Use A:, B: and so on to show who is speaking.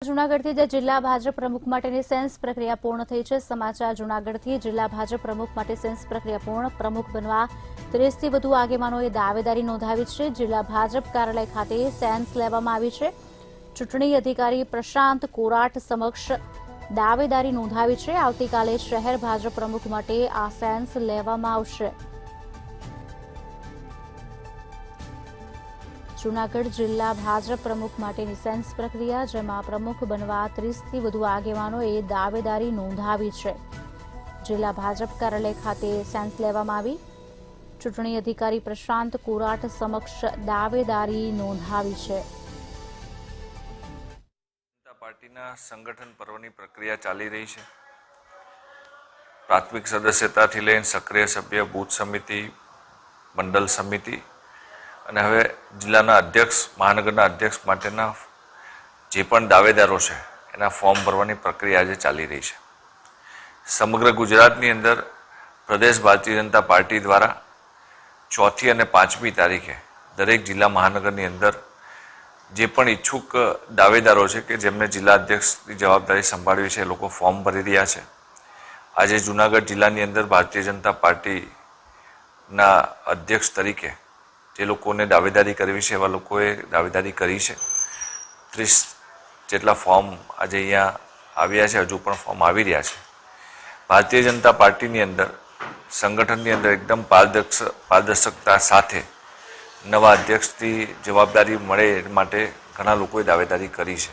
A: જૂનાગઢથી જિલ્લા ભાજપ પ્રમુખ માટેની સેન્સ પ્રક્રિયા પૂર્ણ થઈ છે। સમાચાર જૂનાગઢથી જિલ્લા ભાજપ પ્રમુખ માટે સેન્સ પ્રક્રિયા પૂર્ણ। પ્રમુખ બનવા 30થી વધુ આગેવાનોએ દાવેદારી નોંધાવી છે। જિલ્લા ભાજપ કાર્યાલય ખાતે સેન્સ લેવામાં આવી છે। ચૂંટણી અધિકારી પ્રશાંત કોરાટ સમક્ષ દાવેદારી નોંધાવી છે। આવતીકાલે શહેર ભાજપ પ્રમુખ માટે આ સેન્સ લેવામાં આવશે। જૂનાગઢ જિલ્લા ભાજપ પ્રમુખ માટેની સેન્સ પ્રક્રિયા, જેમાં પ્રમુખ બનવા 30થી વધુ આગેવાનોએ દાવેદારી નોંધાવી છે। જિલ્લા ભાજપ કાર્યાલય ખાતે સેન્સ લેવામાં આવી। ચૂંટણી અધિકારી પ્રશાંત કોરાટ સમક્ષ દાવેદારી નોંધાવી છે।
B: પાર્ટીના સંગઠન પર્વની પ્રક્રિયા ચાલી રહી છે। પ્રાથમિક સદસ્યતાથી લઈને સક્રિય સભ્ય, બૂથ સમિતિ, મંડળ સમિતિ અને હવે જિલ્લાના અધ્યક્ષ, મહાનગરના અધ્યક્ષ માટેના જે પણ દાવેદારો છે એના ફોર્મ ભરવાની પ્રક્રિયા આજે ચાલી રહી છે। સમગ્ર ગુજરાતની અંદર પ્રદેશ ભારતીય જનતા પાર્ટી દ્વારા 4મી અને 5મી તારીખે દરેક જિલ્લા મહાનગરની અંદર જે પણ ઈચ્છુક દાવેદારો છે કે જેમને જિલ્લા અધ્યક્ષની જવાબદારી સંભાળવી છે એ લોકો ફોર્મ ભરી રહ્યા છે। આજે જૂનાગઢ જિલ્લાની અંદર ભારતીય જનતા પાર્ટીના અધ્યક્ષ તરીકે જે લોકોને દાવેદારી કરવી છે એવા લોકોએ દાવેદારી કરી છે। 30 જેટલા ફોર્મ આજે અહીંયા આવ્યા છે, હજુ પણ ફોર્મ આવી રહ્યા છે। ભારતીય જનતા પાર્ટીની અંદર સંગઠનની અંદર એકદમ પારદર્શકતા સાથે નવા અધ્યક્ષની જવાબદારી મળે એ માટે ઘણા લોકોએ દાવેદારી કરી છે।